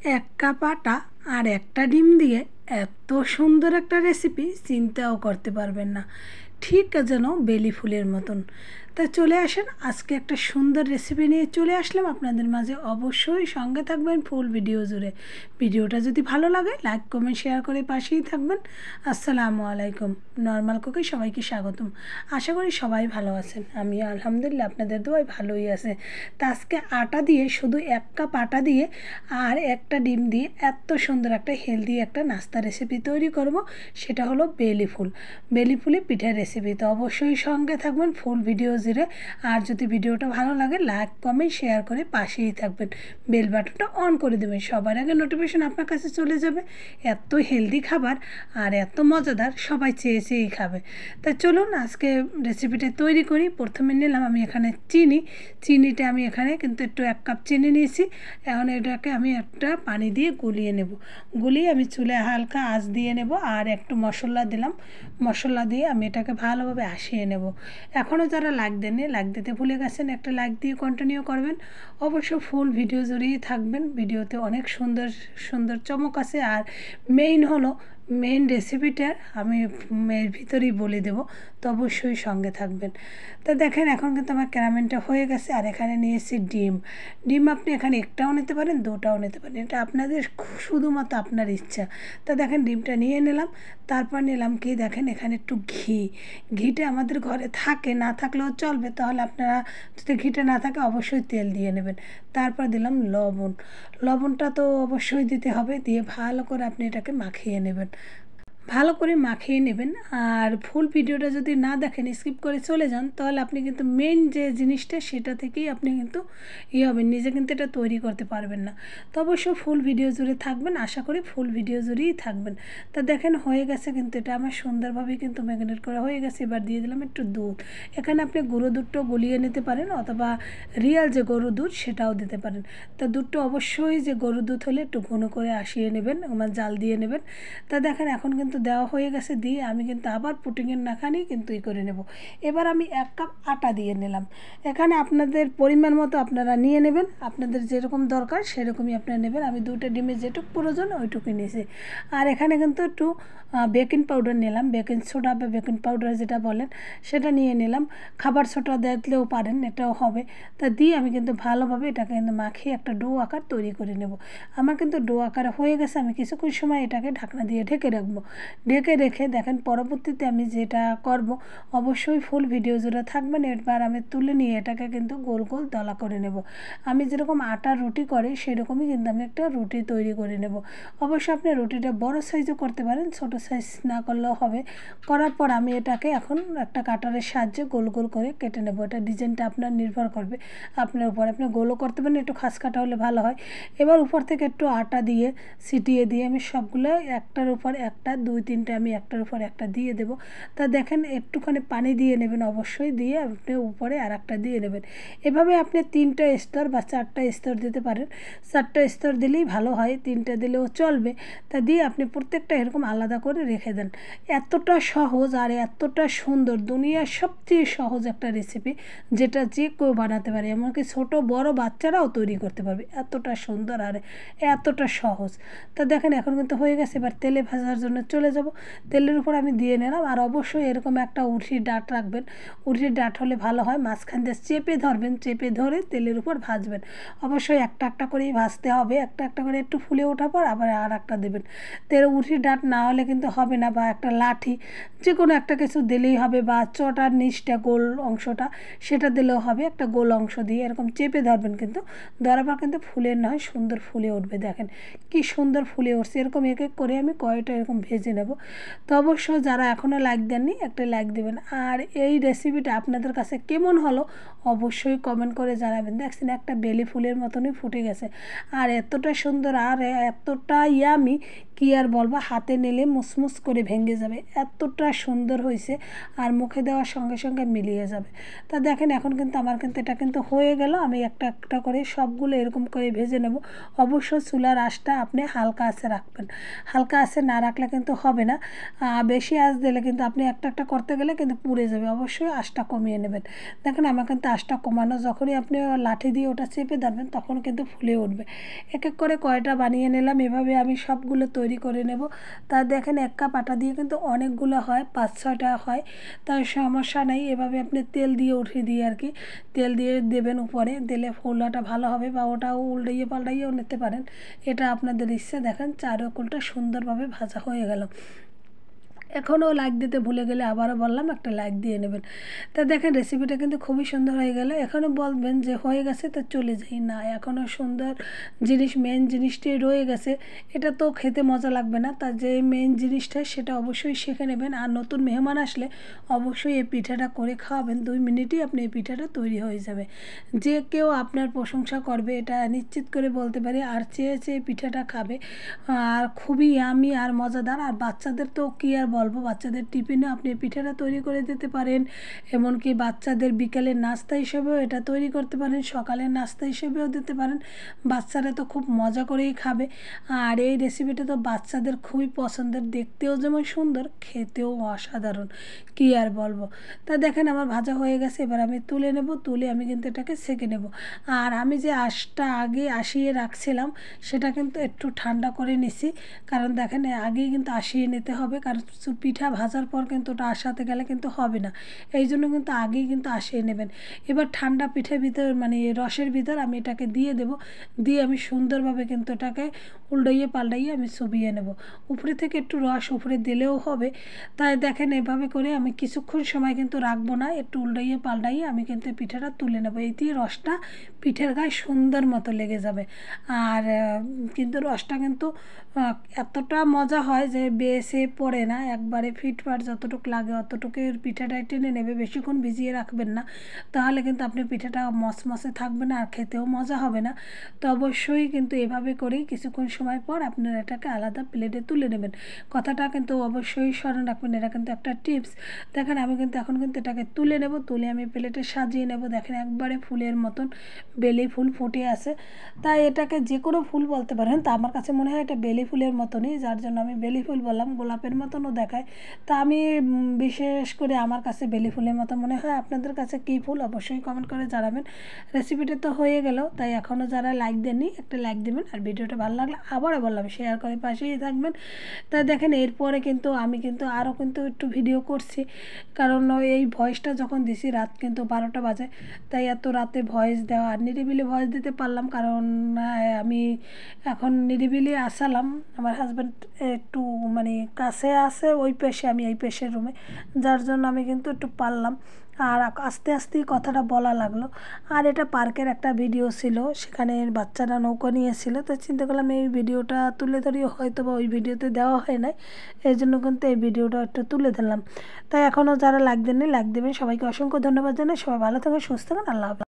এক কাপ আটা আর একটা ডিম দিয়ে এত সুন্দর একটা রেসিপি চিন্তাও করতে পারবেন না, ঠিক যেন বেলি ফুলের মতন। তা চলে আসেন, আজকে একটা সুন্দর রেসিপি নিয়ে চলে আসলাম আপনাদের মাঝে। অবশ্যই সঙ্গে থাকবেন ফুল ভিডিও জুড়ে। ভিডিওটা যদি ভালো লাগে লাইক কমেন্ট শেয়ার করে পাশেই থাকবেন। আসসালামু আলাইকুম। নর্মাল কুকে সবাইকে স্বাগতম। আশা করি সবাই ভালো আছেন, আমি আলহামদুলিল্লাহ আপনাদের দোয়ায় ভালোই আছে। তা আজকে আটা দিয়ে, শুধু এক কাপ আটা দিয়ে আর একটা ডিম দিয়ে এত সুন্দর একটা হেলদি একটা নাস্তা রেসিপি তৈরি করব, সেটা হলো বেলি ফুল। বেলি ফুলে পিঠার রেসিপি। তো অবশ্যই সঙ্গে থাকবেন ফুল ভিডিও জুড়ে। আর যদি ভিডিওটা ভালো লাগে লাইক কমেন্ট শেয়ার করে পাশেই থাকবেন, বেল বাটনটা অন করে দেবেন, সবার আগে নোটিফিকেশন আপনার কাছে চলে যাবে। এত হেলদি খাবার আর এত মজাদার, সবাই চেয়ে চেয়েই খাবে। তা চলুন আজকে রেসিপিটা তৈরি করি। প্রথমে নিলাম আমি এখানে চিনিটা আমি এখানে কিন্তু একটু 1 কাপ চিনি নিয়েছি। এখন এটাকে আমি একটা পানি দিয়ে গুলিয়ে নেব। গুলিয়ে আমি চুলে হালকা আঁচ দিয়ে নেব আর একটু মশলা দিলাম। মশলা দিয়ে আমি এটাকে ভালোভাবে আশিয়ে নেব। এখনও যারা লাইক দেননি, লাইক দিতে ভুলে গেছেন, একটা লাইক দিয়ে কন্টিনিউ করবেন। অবশ্য ফুল ভিডিও জুড়েই থাকবেন, ভিডিওতে অনেক সুন্দর সুন্দর চমক আছে। আর মেইন রেসিপিটা আমি এর ভিতরেই বলে দেব, তো অবশ্যই সঙ্গে থাকবেন। তো দেখেন এখন কিন্তু আমার ক্যারামেলটা হয়ে গেছে। আর এখানে নিয়েছি ডিম আপনি এখানে একটাও নিতে পারেন, দুটাও নিতে পারেন, এটা আপনাদের শুধুমাত্র আপনার ইচ্ছা। তা দেখেন ডিমটা নিয়ে নিলাম। তারপর নিলাম কি, দেখেন এখানে একটু ঘিটা আমাদের ঘরে থাকে, না থাকলেও চলবে, তাহলে আপনারা যদি ঘিটা না থাকে অবশ্যই তেল দিয়ে নেবেন। তারপর দিলাম লবণটা তো অবশ্যই দিতে হবে, দিয়ে ভালো করে আপনি এটাকে মাখিয়ে নেবেন, ভালো করে মাখিয়ে নেবেন। আর ফুল ভিডিওটা যদি না দেখেন, স্কিপ করে চলে যান, তাহলে আপনি কিন্তু মেন যে জিনিসটা সেটা থেকেই আপনি কিন্তু হবেন, নিজে কিন্তু এটা তৈরি করতে পারবেন না। তো অবশ্যই ফুল ভিডিও জুড়ে থাকবেন, আশা করি ফুল ভিডিও জুড়েই থাকবেন। তা দেখেন হয়ে গেছে, কিন্তু এটা আমার সুন্দরভাবেই কিন্তু ম্যারিনেট করা হয়ে গেছে। এবার দিয়ে দিলাম একটু দুধ। এখানে আপনি গুঁড়ো দুধটাও গলিয়ে নিতে পারেন, অথবা রিয়াল যে গরুর দুধ সেটাও দিতে পারেন। তা দুধটা অবশ্যই যে গরুর দুধ হলে একটু ঘন করে আসিয়ে নেবেন, জাল দিয়ে নেবেন। তা দেখেন এখন কিন্তু দেওয়া হয়ে গেছে, দিয়ে আমি কিন্তু আবার পুটিংয়ের নাখানি কিন্তু করে নেব। এবার আমি 1 কাপ আটা দিয়ে নিলাম। এখানে আপনাদের পরিমাণ মতো আপনারা নিয়ে নেবেন, আপনাদের যেরকম দরকার সেরকমই আপনারা নেবেন। আমি 2টা ডিমে যেটুকু প্রয়োজন ওইটুকুই নিয়েছি। আর এখানে কিন্তু একটু বেকিং পাউডার নিলাম, বেকিং সোডা বা বেকিং পাউডার যেটা বলেন সেটা নিয়ে নিলাম। খাবার সোডা দিলেও পারেন, এটাও হবে। তা দিয়ে আমি কিন্তু ভালোভাবে এটাকে কিন্তু মাখিয়ে একটা ডো আকার তৈরি করে নেব। আমার কিন্তু ডো আকার হয়ে গেছে। আমি কিছুক্ষণ সময় এটাকে ঢাকনা দিয়ে ঢেকে রাখবো। ঢেকে রেখে দেখেন পরবর্তীতে আমি যেটা করব, অবশ্যই ফুল ভিডিও জুড়ে থাকবেন। এবার আমি তুলে নিয়ে এটাকে কিন্তু গোল গোল দলা করে নেব। আমি যেরকম আটার রুটি করে সেরকমই কিন্তু আমি একটা রুটি তৈরি করে নেব। অবশ্যই আপনি রুটিটা বড় সাইজও করতে পারেন, ছোট সাইজ না করলেও হবে। করার পর আমি এটাকে এখন একটা কাটারের সাহায্যে গোল গোল করে কেটে নেব। এটা ডিজাইনটা আপনার নির্ভর করবে আপনার উপর, আপনি গোলও করতে পারেন, একটু খাস কাটা হলে ভালো হয়। এবার উপর থেকে একটু আটা দিয়ে ছিটিয়ে দিয়ে আমি সবগুলো একটার উপর একটা, 2-3টে আমি একটার উপর একটা দিয়ে দেব। তা দেখেন একটুখানি পানি দিয়ে নেবেন অবশ্যই, দিয়ে আপনি উপরে আর একটা দিয়ে নেবেন। এভাবে আপনি 3টা স্তর বা 4টা স্তর দিতে পারেন। 4টা স্তর দিলেই ভালো হয়, 3টা দিলেও চলবে। তা দিয়ে আপনি প্রত্যেকটা এরকম আলাদা করে রেখে দেন। এতটা সহজ আর এতটা সুন্দর, দুনিয়ার সবচেয়ে সহজ একটা রেসিপি, যেটা যে কেউ বানাতে পারে, এমনকি ছোটো বড় বাচ্চারাও তৈরি করতে পারবে। এতটা সুন্দর আর এতটা সহজ। তা দেখেন এখন কিন্তু হয়ে গেছে। এবার তেলে ভাজার জন্য চলে যাব। তেলের উপর আমি দিয়ে নিলাম। আর অবশ্যই এরকম একটা উঠির ডাঁট রাখবেন, উঠির ডাঁট হলে ভালো হয়। মাঝখান দিয়ে চেপে ধরবেন, চেপে ধরে তেলের উপর ভাজবেন। অবশ্যই একটা একটা করেই ভাজতে হবে, একটা একটা করে একটু ফুলে ওঠার পর আবার আর একটা দেবেন। তেল উঠির ডাঁট না হলে কিন্তু হবে না, বা একটা লাঠি যে কোনো একটা কিছু দিলেই হবে, বা চটার নিচটা গোল অংশটা সেটা দিলেও হবে। একটা গোল অংশ দিয়ে এরকম চেপে ধরবেন, কিন্তু ধরার পর কিন্তু ফুলের নয়, সুন্দর ফুলে উঠবে। দেখেন কি সুন্দর ফুলে উঠছে। এরকম এক এক করে আমি কয়টা এরকম ভেজে নেব। তো অবশ্য যারা এখনও লাইক দেননি একটা লাইক দেবেন। আর এই রেসিপিটা আপনাদের কাছে কেমন হলো অবশ্যই কমেন্ট করে জানাবেন। দেখছেন একটা বেলি ফুলের মতনই ফুটে গেছে, আর এতটা সুন্দর আর এতটা ইয়ামি, কি আর বলবো, হাতে নিলে মুসমুস করে ভেঙে যাবে, এতটা সুন্দর হয়েছে আর মুখে দেওয়ার সঙ্গে সঙ্গে মিলিয়ে যাবে। তা দেখেন এখন কিন্তু আমার কিন্তু এটা কিন্তু হয়ে গেল। আমি একটা একটা করে সবগুলো এরকম করে ভেজে নেব। অবশ্যই চুলার আঁচটা আপনি হালকা আঁচে রাখবেন, হালকা আঁচে না রাখলে কিন্তু হবে না। বেশি আঁচ দিলে কিন্তু আপনি একটা একটা করতে গেলে কিন্তু পুড়ে যাবে, অবশ্যই আঁচটা কমিয়ে নেবেন। দেখেন আমার কিন্তু আঁচটা কমানো, যখনই আপনি লাঠি দিয়ে ওটা চেপে ধরবেন তখন কিন্তু ফুলে উঠবে। এক এক করে কয়টা বানিয়ে নিলাম, এভাবে আমি সবগুলো তৈরি করে নেব। তা দেখেন 1 কাপ আটা দিয়ে কিন্তু অনেকগুলো হয়, 5-6টা হয়, তার সমস্যা নেই। এভাবে আপনি তেল দিয়ে উঠিয়ে দিয়ে আর কি তেল দিয়ে দেবেন উপরে, দিলে ফোলাটা ভালো হবে, বা ওটাও উল্টাইয়ে পাল্টাইয়েও নিতে পারেন, এটা আপনাদের ইচ্ছে। দেখেন চারকোলটা সুন্দরভাবে ভাজা হয়ে গেল। এখনও লাইক দিতে ভুলে গেলে আবারও বললাম একটা লাইক দিয়ে নেবেন। তা দেখেন রেসিপিটা কিন্তু খুবই সুন্দর হয়ে গেল। এখনও বলবেন যে হয়ে গেছে তা চলে যাই, না, এখনও সুন্দর জিনিস, মেন জিনিসটাই রয়ে গেছে। এটা তো খেতে মজা লাগবে না, তা যে মেন জিনিসটা সেটা অবশ্যই শিখে নেবেন। আর নতুন মেহমান আসলে অবশ্যই এই পিঠাটা করে খাওয়াবেন, 2 মিনিটেই আপনি এই পিঠাটা তৈরি হয়ে যাবে। যে কেউ আপনার প্রশংসা করবে এটা নিশ্চিত করে বলতে পারি, আর চেয়ে চেয়ে পিঠাটা খাবে। আর খুবই ইয়ামি আর মজাদার। আর বাচ্চাদের তো কী আর বলবো, বাচ্চাদের টিফিনে আপনি পিঠাটা তৈরি করে দিতে পারেন, এমনকি বাচ্চাদের বিকেলের নাস্তা হিসেবেও এটা তৈরি করতে পারেন, সকালের নাস্তা হিসেবেও দিতে পারেন। বাচ্চারা তো খুব মজা করেই খাবে। আর এই রেসিপিটা তো বাচ্চাদের খুবই পছন্দের, দেখতেও যেমন সুন্দর, খেতেও অসাধারণ, কী আর বলবো। তা দেখেন আমার ভাজা হয়ে গেছে, এবার আমি তুলে নেব, তুলে আমি কিন্তু এটাকে সেঁকে নেব। আর আমি যে আঁশটা আগে আসিয়ে রাখছিলাম সেটা কিন্তু একটু ঠান্ডা করে নিছি, কারণ দেখেন আগেই কিন্তু আসিয়ে নিতে হবে, কারণ পিঠা ভাজার পর কিন্তু ওটা আসাতে গেলে কিন্তু হবে না, এই জন্য কিন্তু আগেই কিন্তু আসিয়ে নেবেন। এবার ঠান্ডা পিঠের ভিতর মানে রসের ভিতর আমি এটাকে দিয়ে দেব, দিয়ে আমি সুন্দরভাবে কিন্তু এটাকে উল্টাইয়ে পাল্টাইয়ে আমি চুবিয়ে নেব। উপরে থেকে একটু রস উপরে দিলেও হবে। তাই দেখেন এভাবে করে আমি কিছুক্ষণ সময় কিন্তু রাখবো না, একটু উল্টাইয়ে পাল্টাইয়ে আমি কিন্তু পিঠাটা তুলে নেব। এই দিয়ে রসটা পিঠের গায়ে সুন্দর মতো লেগে যাবে। আর কিন্তু রসটা কিন্তু এতটা মজা হয় যে বেশে পড়ে না, একবারে ফিটফাট যতটুকু লাগে অতটুকু পিঠাটাই টেনে নেবে, বেশিক্ষণ ভিজিয়ে রাখবেন না, তাহলে কিন্তু আপনি পিঠাটা মচমচে থাকবে না আর খেতেও মজা হবে না। তো অবশ্যই কিন্তু এভাবে করেই কিছুক্ষণ সময় পর আপনারা এটাকে আলাদা প্লেটে তুলে নেবেন। কথাটা কিন্তু অবশ্যই স্মরণ রাখবেন, এটা কিন্তু একটা টিপস। দেখেন আমি কিন্তু এখন কিন্তু এটাকে তুলে নেব, তুলে আমি প্লেটে সাজিয়ে নেব। দেখেন একবারে ফুলের মতন বেলি ফুল ফুটে আছে, তাই এটাকে যে কোনো ফুল বলতে পারেন, তা আমার কাছে মনে হয় এটা বেলি ফুলের মতনই, যার জন্য আমি বেলি ফুল বললাম। গোলাপের মতনও দেখায়, তা আমি বিশেষ করে আমার কাছে বেলি ফুলের মতো মনে হয়। আপনাদের কাছে কী ফুল অবশ্যই কমেন্ট করে জানাবেন। রেসিপিটা তো হয়ে গেল, তাই এখনও যারা লাইক দেননি একটা লাইক দেবেন, আর ভিডিওটা ভালো লাগলে আবারও বললাম শেয়ার করে পাশেই থাকবেন। তাই দেখেন এরপরে কিন্তু আমি কিন্তু আরও কিন্তু একটু ভিডিও করছি, কারণ এই ভয়েসটা যখন দিছি রাত কিন্তু 12টা বাজে, তাই এত রাতে ভয়েস দেওয়া আর নিরিবিলি ভয়েস দিতে পারলাম, কারণ আমি এখন নিরিবিলি আসালাম। আমার হাজব্যান্ড একটু মানে কাছে আছে ওই পেশে, আমি এই পেশের রুমে, যার জন্য আমি কিন্তু একটু পারলাম। আর আস্তে আস্তেই কথাটা বলা লাগলো। আর এটা পার্কের একটা ভিডিও ছিল, সেখানে বাচ্চারা নৌকা নিয়েছিল, তো চিন্তা করলাম এই ভিডিওটা তুলে ধরি, হয়তো বা ওই ভিডিওতে দেওয়া হয় নাই, এই জন্য কিন্তু এই ভিডিওটা একটু তুলে ধরলাম। তাই এখনও যারা লাইক দেননি লাইক দেবেন। সবাইকে অসংখ্য ধন্যবাদ জানাই। সবাই ভালো থাকেন, সুস্থ থাকেন, আল্লাহ হাফেজ।